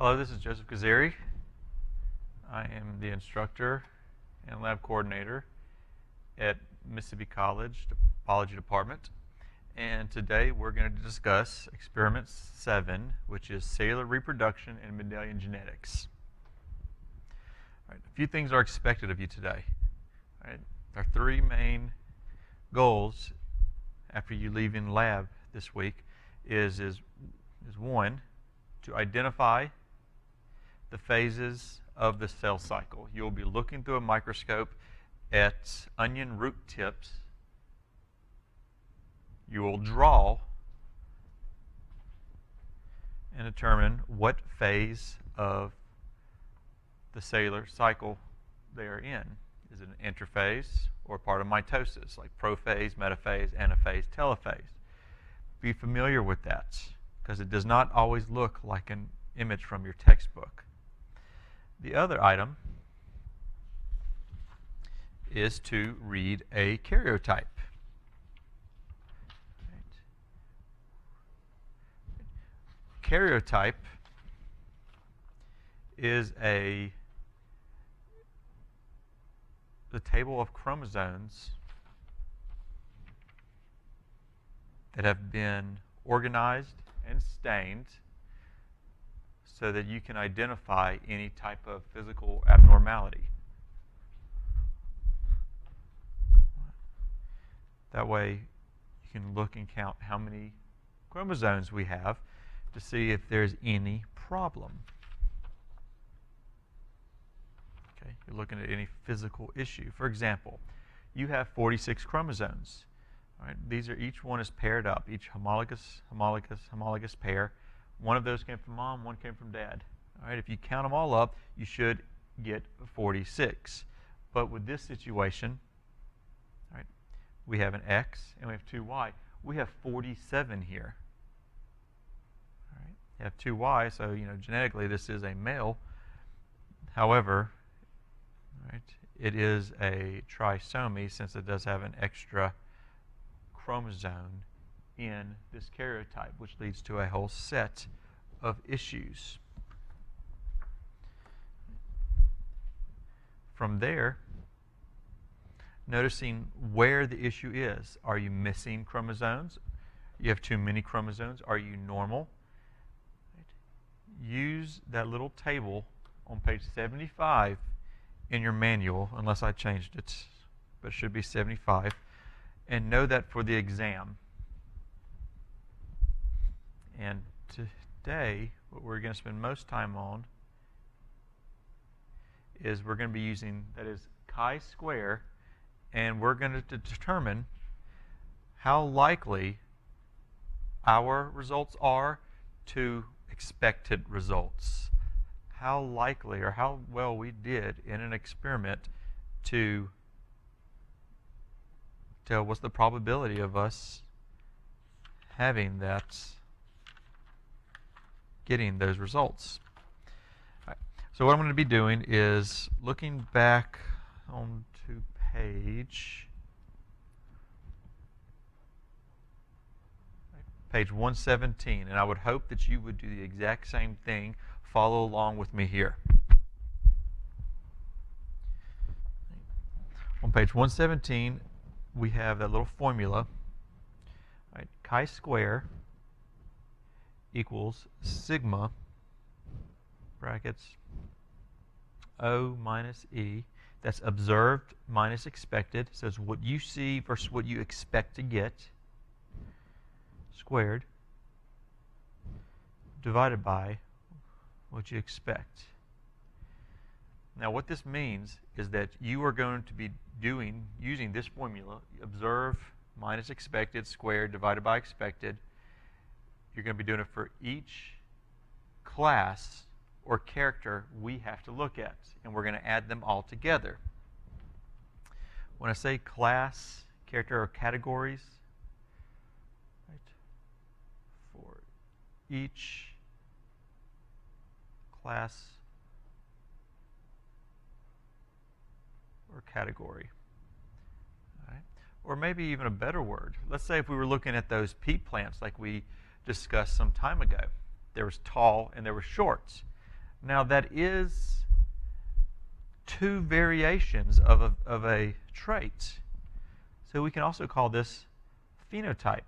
Hello, this is Joseph Kazari. I am the instructor and lab coordinator at Mississippi College Pathology Department. And today we're going to discuss Experiment 7, which is cellular reproduction and Mendelian genetics. All right, a few things are expected of you today. All right, our three main goals after you leave in lab this week is one, to identify the phases of the cell cycle. You'll be looking through a microscope at onion root tips. You will draw and determine what phase of the cellular cycle they are in. Is it an interphase or part of mitosis, like prophase, metaphase, anaphase, telophase? Be familiar with that, because it does not always look like an image from your textbook. The other item is to read a karyotype. Karyotype is the table of chromosomes that have been organized and stained so that you can identify any type of physical abnormality. That way you can look and count how many chromosomes we have to see if there's any problem. Okay, you're looking at any physical issue. For example, you have 46 chromosomes. All right, these are, each one is paired up, each homologous pair. One of those came from mom, one came from dad. All right, if you count them all up, you should get 46. But with this situation, all right, we have an X and we have two Y. We have 47 here. All right, you have two Y, so genetically this is a male. However, all right, it is a trisomy since it does have an extra chromosome in this karyotype, which leads to a whole set of issues. From there, noticing where the issue is. Are you missing chromosomes? You have too many chromosomes? Are you normal? Use that little table on page 75 in your manual, unless I changed it, but it should be 75, and know that for the exam. And today, what we're going to spend most time on is we're going to be using, that is, chi-square, and we're going to determine how likely our results are to expected results. How likely or how well we did in an experiment to tell what's the probability of us having that, getting those results. All right. So what I'm going to be doing is looking back onto page 117, and I would hope that you would do the exact same thing. Follow along with me here. On page 117, we have that little formula. All right, chi-square equals sigma, brackets, O minus E. That's observed minus expected. So it's what you see versus what you expect to get, squared, divided by what you expect. Now what this means is that you are going to be using this formula, observe minus expected squared divided by expected. You're going to be doing it for each class or character we have to look at, and we're going to add them all together. When I say class, character, or categories, right, for each class or category. All right. Or maybe even a better word. Let's say if we were looking at those peat plants like we discussed some time ago. There was tall and there was shorts. Now that is two variations of a trait. So we can also call this phenotype.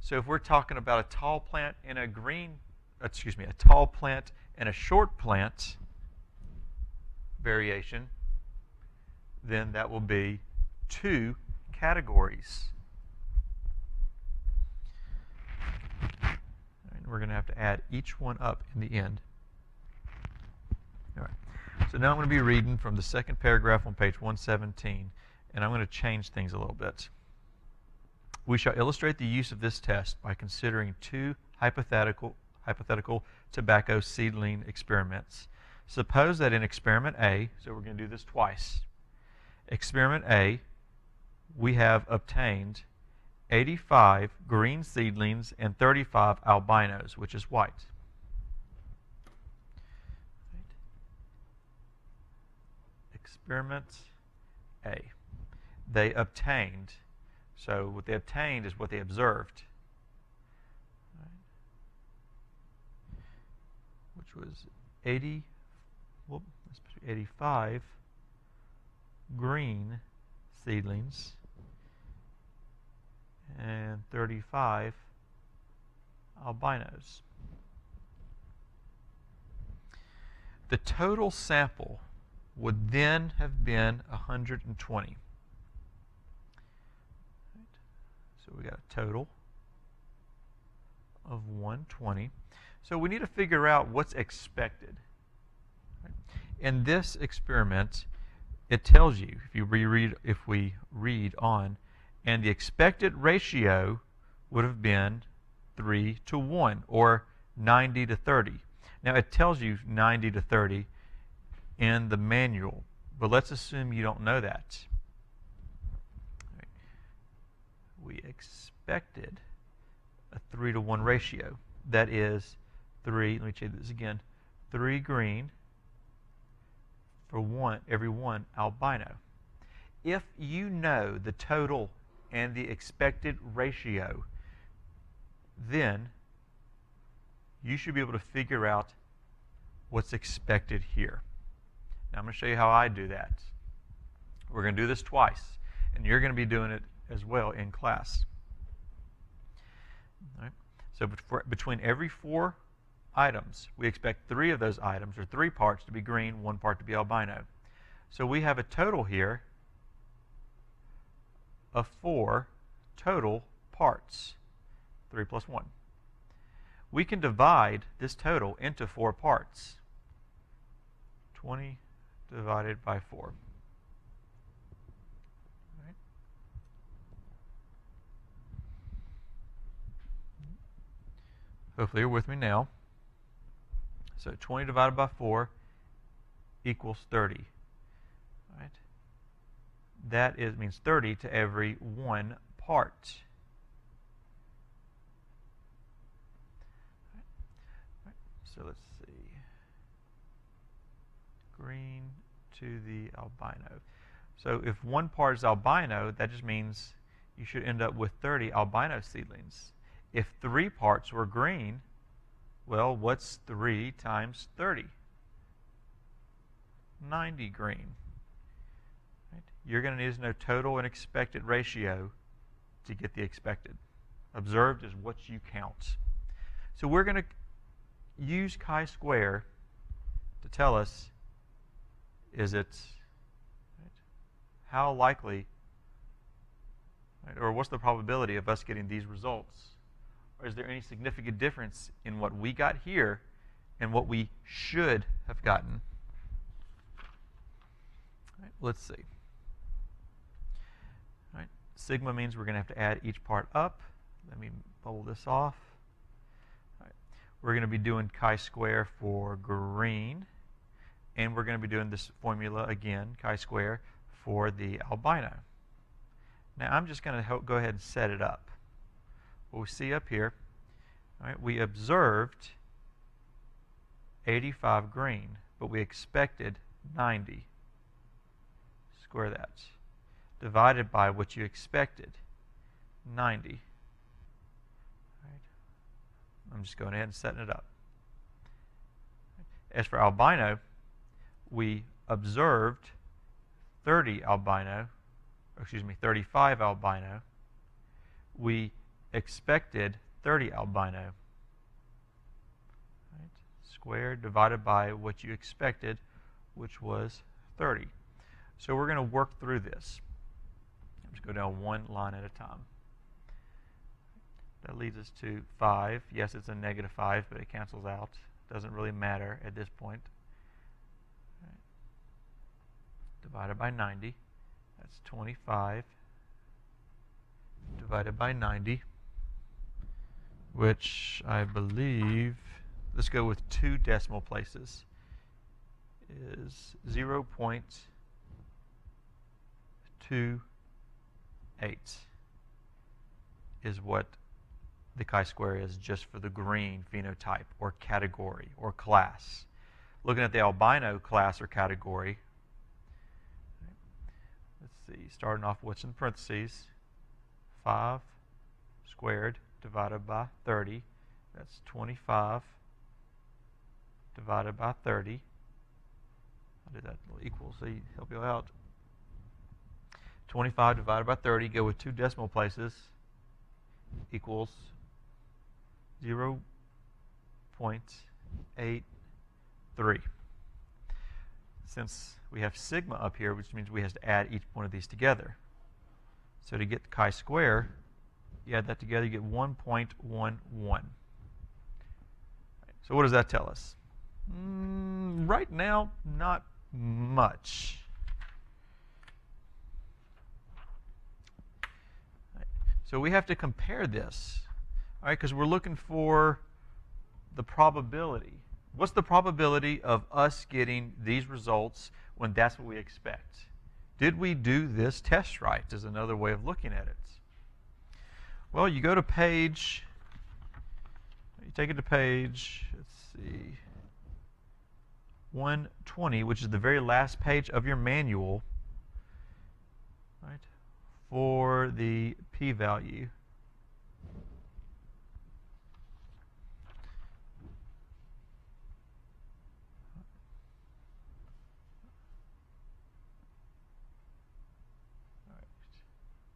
So if we're talking about a tall plant and a tall plant and a short plant variation, then that will be two categories. And we're going to have to add each one up in the end. All right. So now I'm going to be reading from the second paragraph on page 117, and I'm going to change things a little bit. We shall illustrate the use of this test by considering two hypothetical tobacco seedling experiments. Suppose that in experiment A, so we're going to do this twice. Experiment A, we have obtained 85 green seedlings and 35 albinos, which is white. Experiment A. They obtained. So what they obtained is what they observed, which was 85 green seedlings and 35 albinos. The total sample would then have been 120. So we got a total of 120. So we need to figure out what's expected. In this experiment, it tells you, if we read on, and the expected ratio would have been 3 to 1, or 90 to 30. Now it tells you 90 to 30 in the manual, but let's assume you don't know that. We expected a 3 to 1 ratio. That is 3, let me check this again, 3 green for every 1 albino. If you know the total and the expected ratio, then you should be able to figure out what's expected here. Now I'm going to show you how I do that. We're going to do this twice, and you're going to be doing it as well in class. All right. So between every 4 items, we expect 3 of those items, or 3 parts, to be green, 1 part to be albino. So we have a total here of 4 total parts, 3 plus 1. We can divide this total into 4 parts. 20 divided by 4. Hopefully you're with me now. So 20 divided by 4 equals 30. All right. That means 30 to every 1 part. All right. So let's see. Green to the albino. So if 1 part is albino, that just means you should end up with 30 albino seedlings. If 3 parts were green, well, what's 3 times 30? 90 green. Right? You're going to need to know total and expected ratio to get the expected. Observed is what you count. So we're going to use chi-square to tell us, is it, right, how likely, right, or what's the probability of us getting these results? Or is there any significant difference in what we got here and what we should have gotten? All right, let's see. All right, sigma means we're going to have to add each part up. Let me bubble this off. All right, we're going to be doing chi-square for green, and we're going to be doing this formula again, chi-square, for the albino. Now I'm just going to go ahead and set it up. What we see up here, all right, we observed 85 green, but we expected 90. Square that. Divided by what you expected, 90. I'm just going ahead and setting it up. As for albino, we observed 35 albino. We expected 30 albino. Right? Squared divided by what you expected, which was 30. So we're going to work through this. Let's go down one line at a time. That leads us to 5. Yes, it's a negative 5, but it cancels out. Doesn't really matter at this point. Right. Divided by 90. That's 25 divided by 90, which I believe, let's go with 2 decimal places, is 0.28 is what the chi-square is just for the green phenotype or category or class. Looking at the albino class or category, let's see, starting off what's in parentheses, 5 squared divided by 30, that's 25 divided by 30. I'll do that little equal so you help you out. 25 divided by 30, go with 2 decimal places, equals 0.83. Since we have sigma up here, which means we have to add each one of these together. So to get the chi-square, you add that together, you get 1.11. So what does that tell us? Right now, not much. So we have to compare this, all right, because we're looking for the probability. What's the probability of us getting these results when that's what we expect? Did we do this test right is another way of looking at it. Well, you go to page, you take it to page, let's see, 120, which is the very last page of your manual, right, for the p-value.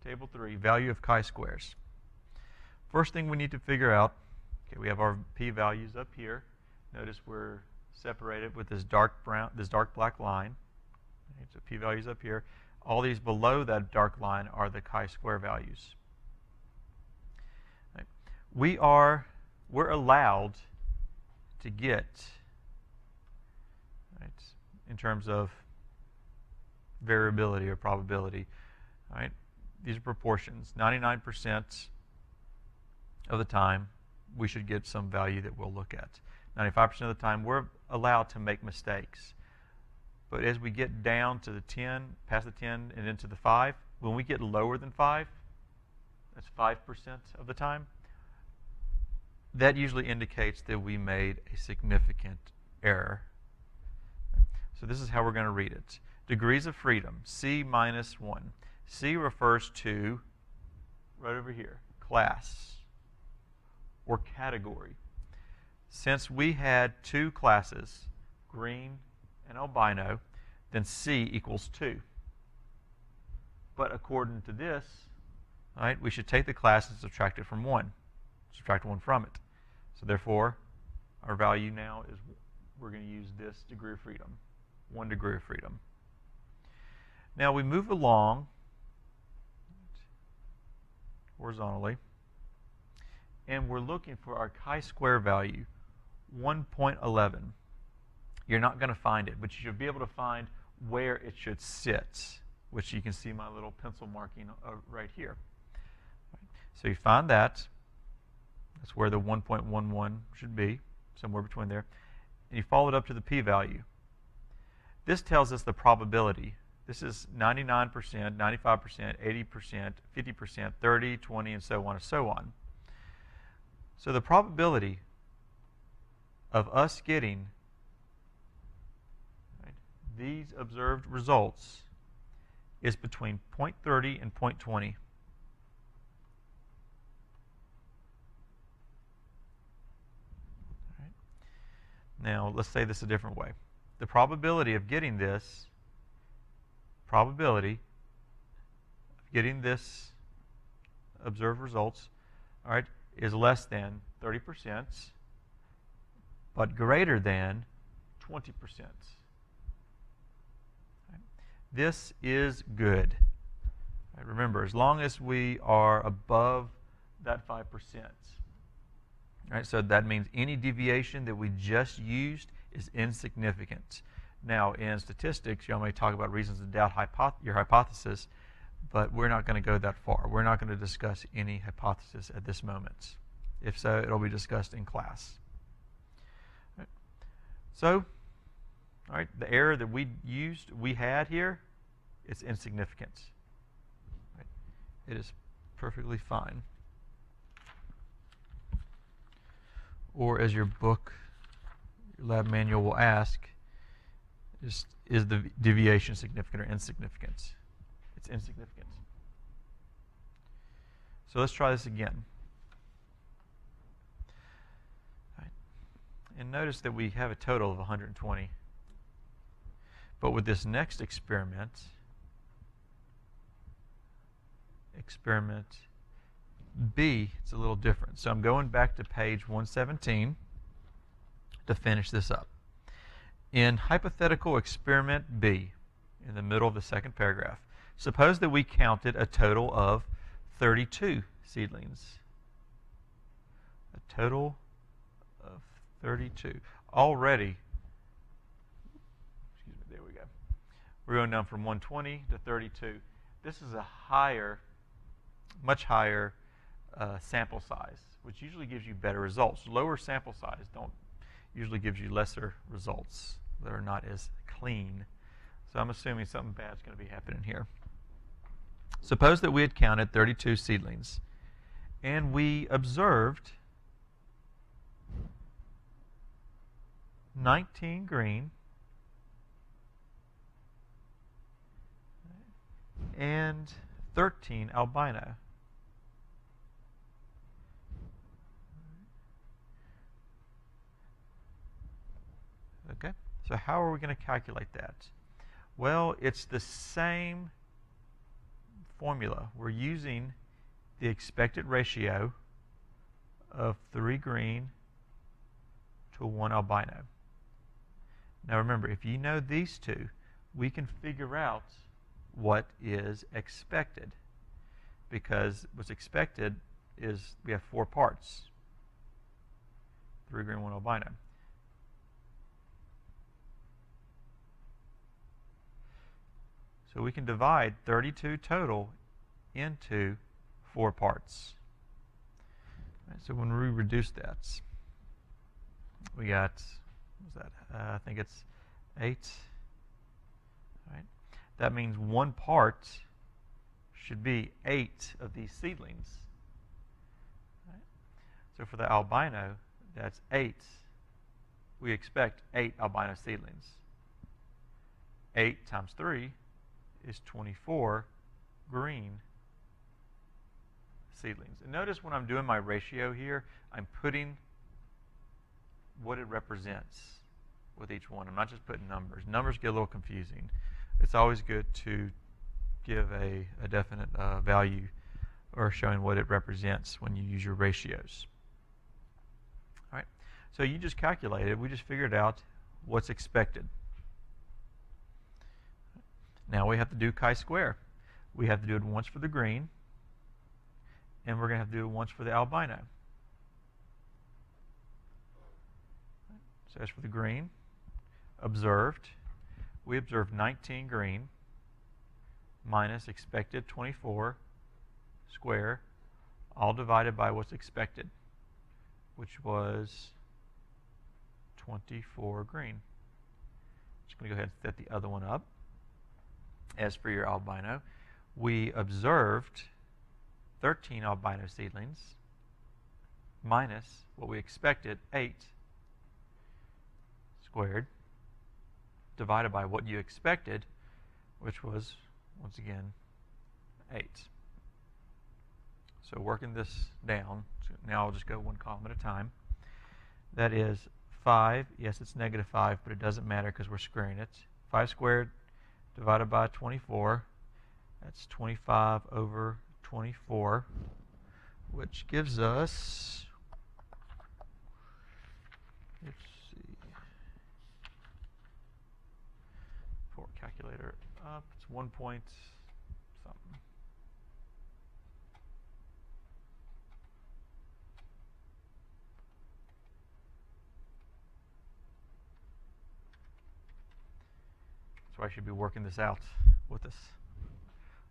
Table 3, value of chi-squares. First thing we need to figure out, okay, we have our p-values up here. Notice we're separated with this dark brown, this dark black line. Okay, so p-values up here. All these below that dark line are the chi-square values. Right. We're allowed to get, right, in terms of variability or probability, right? These are proportions. 99% of the time, we should get some value that we'll look at. 95% of the time, we're allowed to make mistakes. But as we get down to the 10, past the 10, and into the 5, when we get lower than 5, that's 5% of the time, that usually indicates that we made a significant error. So this is how we're going to read it. Degrees of freedom, C minus 1. C refers to, right over here, class or category. Since we had 2 classes, green and albino, then C equals 2. But according to this, right, we should take the class and subtract it from 1. Subtract 1 from it. So therefore, our value now is, we're going to use this degree of freedom, 1 degree of freedom. Now we move along horizontally, and we're looking for our chi-square value, 1.11. You're not going to find it, but you should be able to find where it should sit, which you can see my little pencil marking right here. So you find that. That's where the 1.11 should be, somewhere between there. And you follow it up to the p-value. This tells us the probability. This is 99%, 95%, 80%, 50%, 30, 20, and so on and so on. So the probability of us getting, right, these observed results is between 0.30 and 0.20. Now, let's say this a different way. The probability of getting this, observed results, all right, is less than 30%, but greater than 20%. Right? This is good. Right? Remember, as long as we are above that 5%. Right? So that means any deviation that we just used is insignificant. Now, in statistics, you may talk about reasons to doubt your hypothesis, but we're not going to go that far. We're not going to discuss any hypothesis at this moment. If so, it'll be discussed in class. Right. So, all right, the error that we had here, it's insignificant. Right. It is perfectly fine. Or as your book, your lab manual will ask, is the deviation significant or insignificant? It's insignificant. So let's try this again. Right. And notice that we have a total of 120. But with this next experiment B, it's a little different. So I'm going back to page 117 to finish this up. In hypothetical experiment B, in the middle of the second paragraph, suppose that we counted a total of 32 seedlings. A total of 32. Already, excuse me, there we go. We're going down from 120 to 32. This is a much higher sample size, which usually gives you better results. Lower sample size usually gives you lesser results that are not as clean. So I'm assuming something bad is going to be happening here. Suppose that we had counted 32 seedlings, and we observed 19 green and 13 albino. Okay, so how are we going to calculate that? Well, it's the same formula. We're using the expected ratio of 3 green to 1 albino. Now remember, if you know these two, we can figure out what is expected, because what's expected is we have 4 parts. 3 green, 1 albino. So we can divide 32 total into 4 parts. Right, so when we reduce that, we got, what was that? I think it's 8. Right. That means 1 part should be 8 of these seedlings. Right. So for the albino, that's 8. We expect 8 albino seedlings. 8 times 3 is 24 green seedlings. And notice when I'm doing my ratio here, I'm putting what it represents with each one. I'm not just putting numbers. Numbers get a little confusing. It's always good to give a definite value or showing what it represents when you use your ratios. All right. So you just calculated. We just figured out what's expected. Now we have to do chi-square. We have to do it once for the green, and we're going to have to do it once for the albino. So as for the green, observed, we observed 19 green minus expected 24 square, all divided by what's expected, which was 24 green. Just going to go ahead and set the other one up. As for your albino, we observed 13 albino seedlings minus what we expected, 8 squared, divided by what you expected, which was, once again, 8. So working this down, so now I'll just go one column at a time. That is 5. Yes, it's negative 5, but it doesn't matter because we're squaring it. 5 squared divided by 24. That's 25 over 24, which gives us, let's see, for calculator up, it's 1 point something. So I should be working this out with us.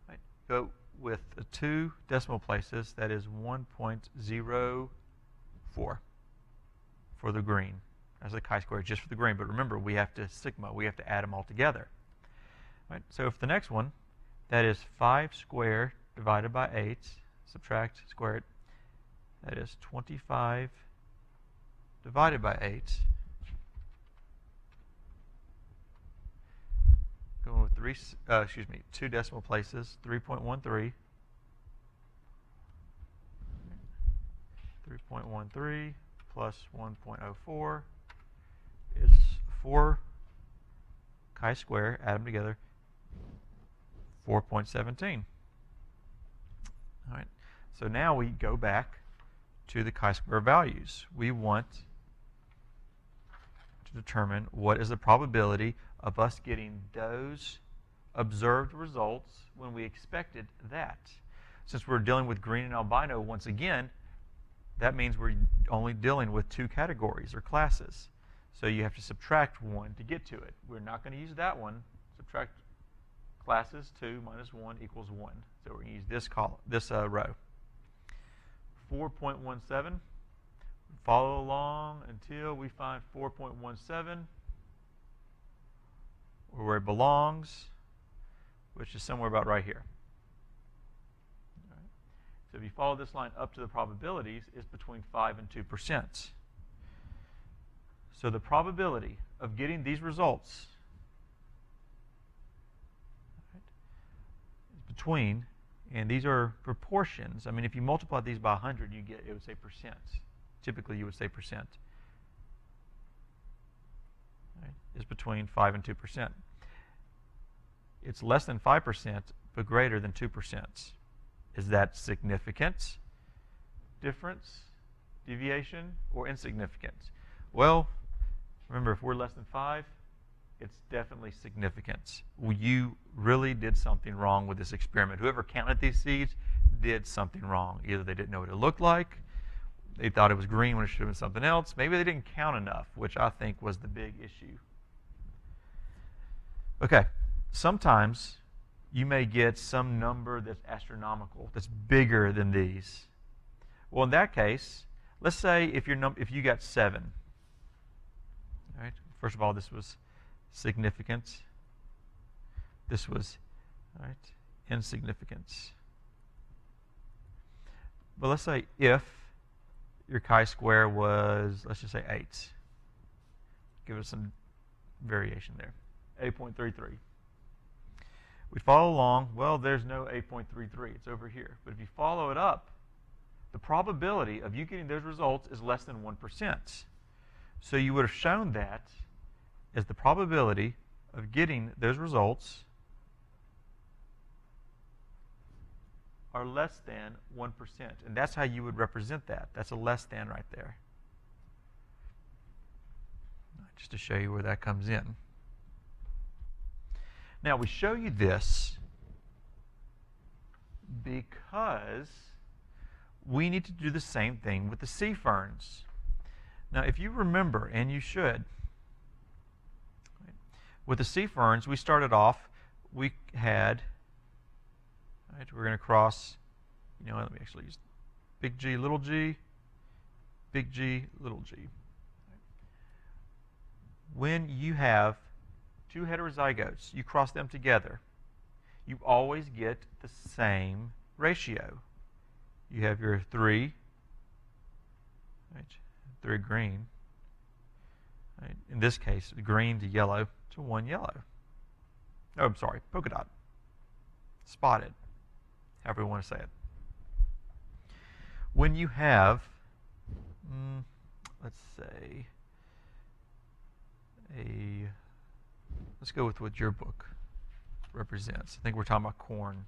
Right. Go with 2 decimal places, that is 1.04 for the green. That's the chi-square just for the green. But remember, we have to sigma. We have to add them all together. Right. So for the next one, that is 5 squared divided by 8. Subtract squared. That is 25 divided by 8. Going with 2 decimal places, 3.13. 3.13 plus 1.04 is 4 chi-square, add them together, 4.17. All right, so now we go back to the chi-square values. We want to determine what is the probability of us getting those observed results when we expected that. Since we're dealing with green and albino, once again, that means we're only dealing with 2 categories or classes. So you have to subtract 1 to get to it. We're not going to use that one. Subtract classes 2 minus 1 equals 1. So we're going to use this column, this row. 4.17. Follow along until we find 4.17, where it belongs, which is somewhere about right here. All right. So if you follow this line up to the probabilities, it's between 5 and 2%. So the probability of getting these results is between, and these are proportions. I mean, if you multiply these by 100, you get, it would say percent. Typically, you would say percent. Right? Is between 5 and 2%. It's less than 5%, but greater than 2%. Is that significant difference, deviation, or insignificant? Well, remember, if we're less than 5, it's definitely significant. You really did something wrong with this experiment. Whoever counted these seeds did something wrong. Either they didn't know what it looked like, they thought it was green when it should have been something else. Maybe they didn't count enough, which I think was the big issue. Okay, sometimes you may get some number that's astronomical, that's bigger than these. Well, in that case, let's say if you got 7. All right. First of all, this was significant. This was, all right, insignificant. But let's say if your chi-square was, let's just say 8. Give it some variation there. 8.33. We follow along. Well, there's no 8.33. It's over here. But if you follow it up, the probability of you getting those results is less than 1%. So you would have shown that as the probability of getting those results are less than 1%. And that's how you would represent that. That's a less than right there. Just to show you where that comes in. Now, we show you this because we need to do the same thing with the sea ferns. Now, if you remember, and you should, with the sea ferns, we started off, we had, right, we're going to cross, you know, let me actually use big G, little g, big G, little g. When you have 2 heterozygotes, you cross them together, you always get the same ratio. You have your 3, right, 3 green. Right, in this case, green to yellow to 1 yellow. Oh, I'm sorry, polka dot. Spotted, however we want to say it. When you have, let's say, let's go with what your book represents. I think we're talking about corn.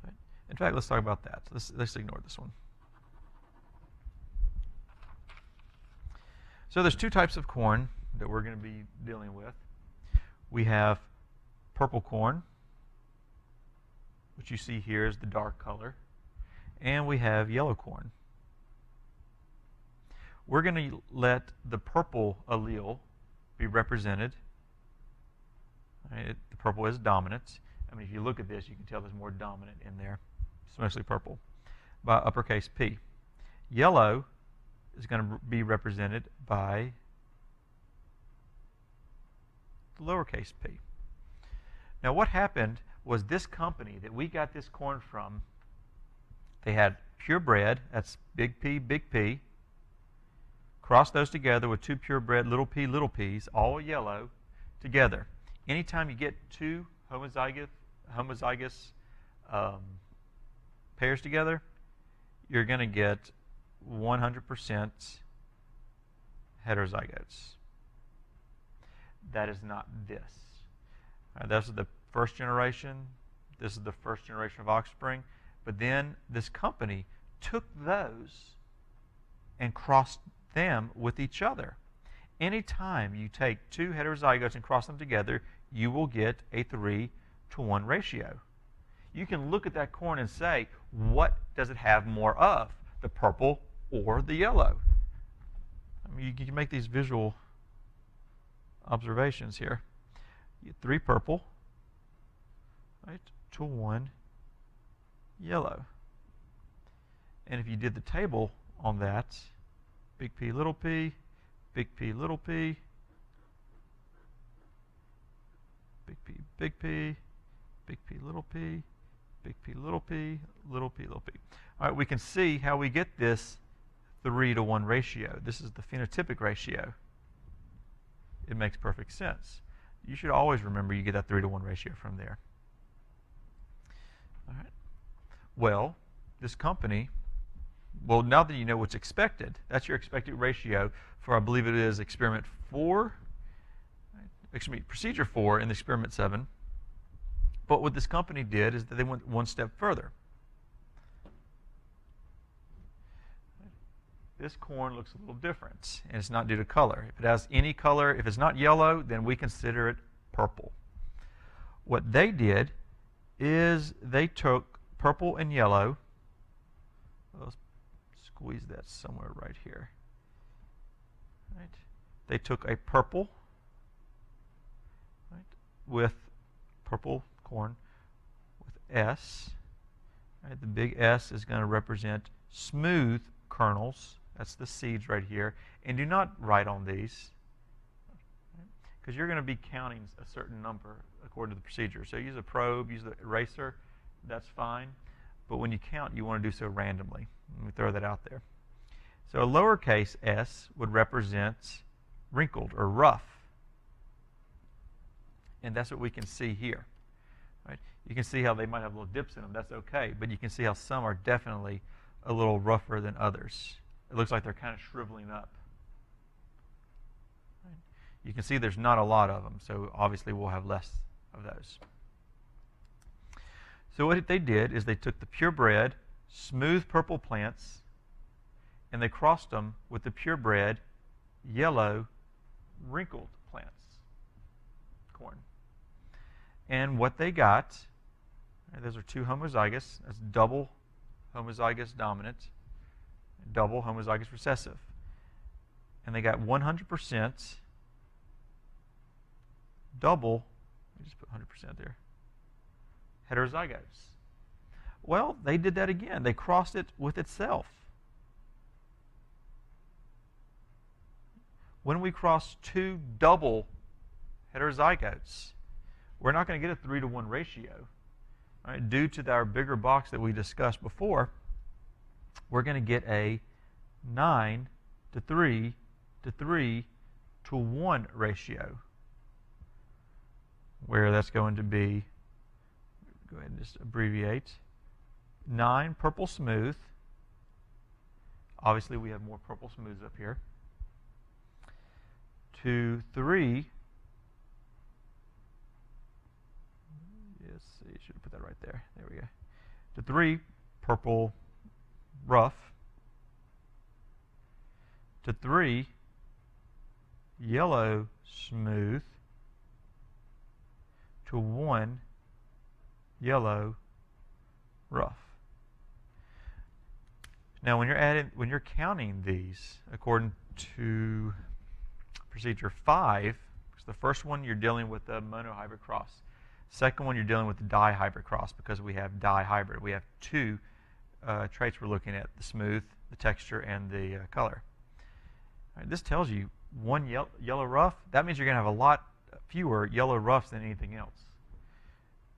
Right. In fact, let's talk about that. Let's ignore this one. So there's two types of corn that we're going to be dealing with. We have purple corn, which you see here is the dark color, and we have yellow corn. We're going to let the purple allele be represented. Right, the purple is dominant. I mean, if you look at this, you can tell there's more dominant in there. It's mostly purple by uppercase P. Yellow is going to be represented by the lowercase p. Now, what happened was this company that we got this corn from, they had purebred, that's big P, cross those together with two purebred little p's, all yellow, together. Anytime you get two homozygous pairs together, you're going to get 100% heterozygotes. That is not this. This is the first generation. This is the first generation of offspring. But then this company took those and crossed them with each other. Anytime you take two heterozygotes and cross them together, you will get a 3-to-1 ratio. You can look at that corn and say, what does it have more of, the purple or the yellow? I mean, you can make these visual observations here. You get 3 purple, right, to 1 yellow. And if you did the table on that, big P, little p, big P, little p, big P, big P, big P, little p, big P, little p, little p, little p. All right, we can see how we get this 3-to-1 ratio. This is the phenotypic ratio. It makes perfect sense. You should always remember you get that 3-to-1 ratio from there. All right. Well, this company, well, now that you know what's expected, that's your expected ratio for, I believe it is experiment 4, procedure 4 in the experiment 7. But what this company did is that they went one step further. This corn looks a little different, and it's not due to color. If it has any color, if it's not yellow, then we consider it purple. What they did is they took purple and yellow. Let's squeeze that somewhere right here. Right. They took a purple, right, with purple corn with S. Right, the big S is going to represent smooth kernels. That's the seeds right here. And do not write on these, because you're going to be counting a certain number according to the procedure. So use a probe, use the eraser, that's fine. But when you count, you want to do so randomly. Let me throw that out there. So a lowercase s would represent wrinkled or rough. And that's what we can see here. Right? You can see how they might have little dips in them. That's okay. But you can see how some are definitely a little rougher than others. It looks like they're kind of shriveling up. Right? You can see there's not a lot of them, so obviously we'll have less of those. So what they did is they took the purebred, smooth purple plants, and they crossed them with the purebred, yellow, wrinkled plants, corn. And what they got, those are two homozygous, that's double homozygous dominant, double homozygous recessive. And they got 100% double, let me just put 100% there, heterozygotes. Well, they did that again. They crossed it with itself. When we cross two double heterozygotes, we're not going to get a 3-to-1 ratio. Right? Due to our bigger box that we discussed before, we're going to get a 9-to-3 to 3-to-1 ratio, where that's going to be, go ahead and just abbreviate, 9 purple smooth. Obviously, we have more purple smooths up here. to 3. Let's see, should have put that right there. There we go. To 3 purple rough. To 3 yellow smooth. To 1 yellow rough. Now, when you're counting these according to procedure 5, because the first one you're dealing with the monohybrid cross. Second one you're dealing with the dihybrid cross because we have dihybrid. We have 2 traits we're looking at: the smooth, the texture, and the color. All right, this tells you 1 yellow rough. That means you're going to have a lot fewer yellow roughs than anything else.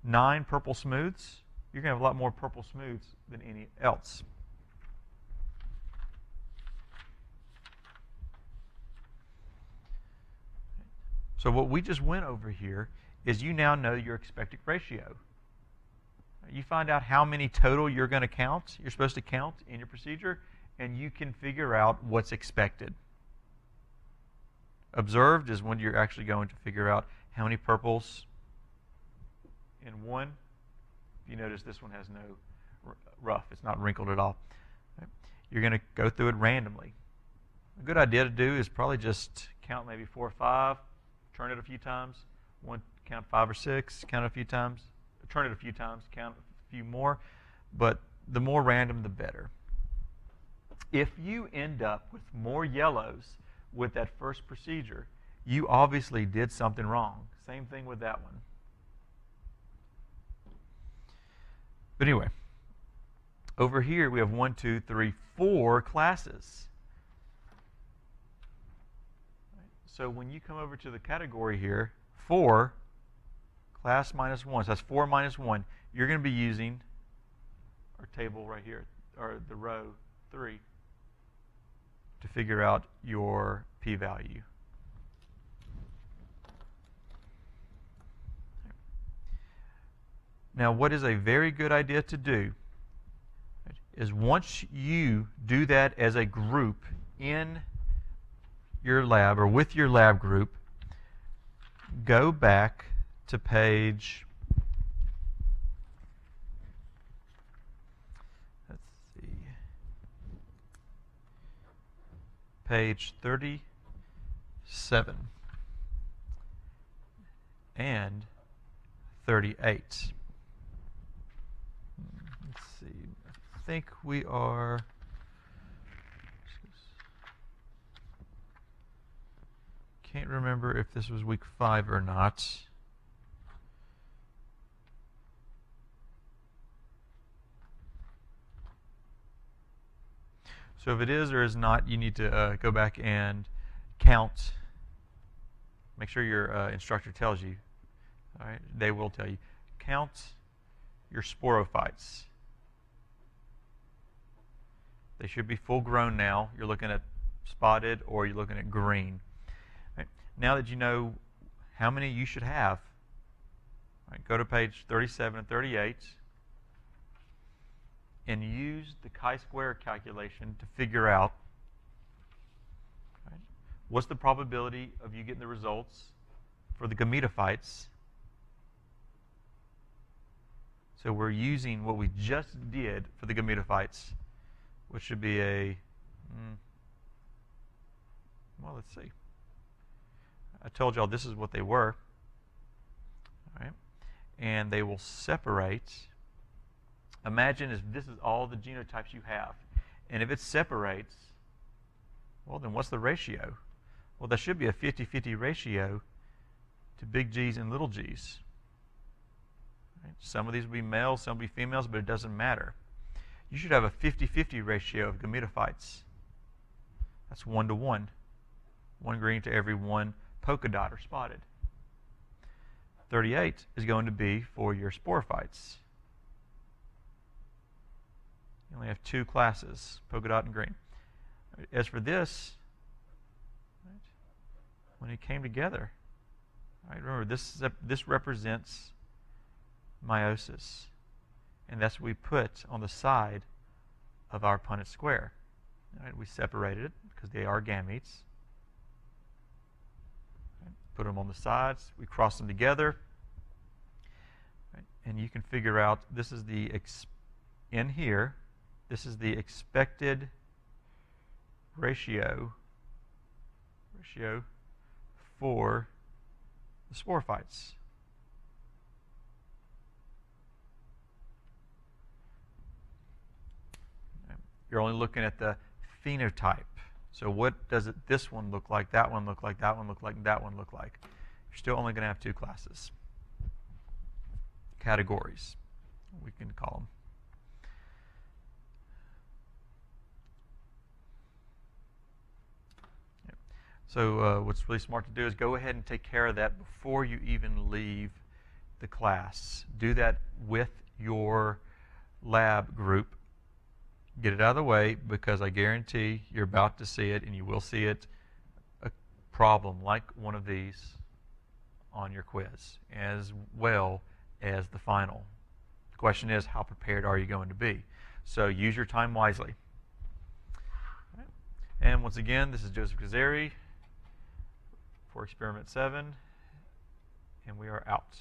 9 purple smooths. You're going to have a lot more purple smooths than any else. So what we just went over here is you now know your expected ratio. You find out how many total you're going to count, you're supposed to count in your procedure, and you can figure out what's expected. Observed is when you're actually going to figure out how many purples in one. If you notice, this one has no rough. It's not wrinkled at all. Right? You're going to go through it randomly. A good idea to do is probably just count maybe 4 or 5, turn it a few times, count 5 or 6, count it a few times, turn it a few times, count a few more. But the more random, the better. If you end up with more yellows with that first procedure, you obviously did something wrong. Same thing with that one. But anyway, over here we have 1, 2, 3, 4 classes. So when you come over to the category here, 4, class minus 1, so that's 4 minus 1, you're going to be using our table right here, or the row 3, to figure out your p-value. Now, what is a very good idea to do is once you do that as a group in your lab or with your lab group, go back to page, let's see, page 37 and 38. Let's see, I think we are, can't remember if this was week 5 or not. So if it is or is not, you need to go back and count. Make sure your instructor tells you. All right, they will tell you. Count your sporophytes. They should be full grown now. You're looking at spotted or you're looking at green. Right. Now that you know how many you should have, right, go to page 37 and 38 and use the chi-square calculation to figure out, right, what's the probability of you getting the results for the gametophytes. So we're using what we just did for the gametophytes, which should be a, well, let's see. I told y'all this is what they were. All right. And they will separate. Imagine if this is all the genotypes you have. And if it separates, well, then what's the ratio? Well, there should be a 50-50 ratio to big G's and little g's. Right? Some of these will be males, some will be females, but it doesn't matter. You should have a 50-50 ratio of gametophytes. That's 1 to 1. 1 green to every 1 polka dot or spotted. 38 is going to be for your sporophytes. You only have 2 classes, polka dot and green. As for this, right, when it came together, right, remember this represents meiosis. And that's what we put on the side of our Punnett square. Right, we separated it because they are gametes. put them on the sides. We cross them together. Right? And you can figure out, this is the, in here, this is the expected ratio for the sporophytes. You're only looking at the phenotype. So what does this one look like, that one look like, that one look like, and that one look like? You're still only going to have 2 classes. Categories, we can call them. Yep. So what's really smart to do is go ahead and take care of that before you even leave the class. Do that with your lab group. Get it out of the way, because I guarantee you're about to see it, and you will see it, a problem like one of these on your quiz, as well as the final. The question is, how prepared are you going to be? So use your time wisely. Right. And once again, this is Joseph Kazari for Experiment 7, and we are out.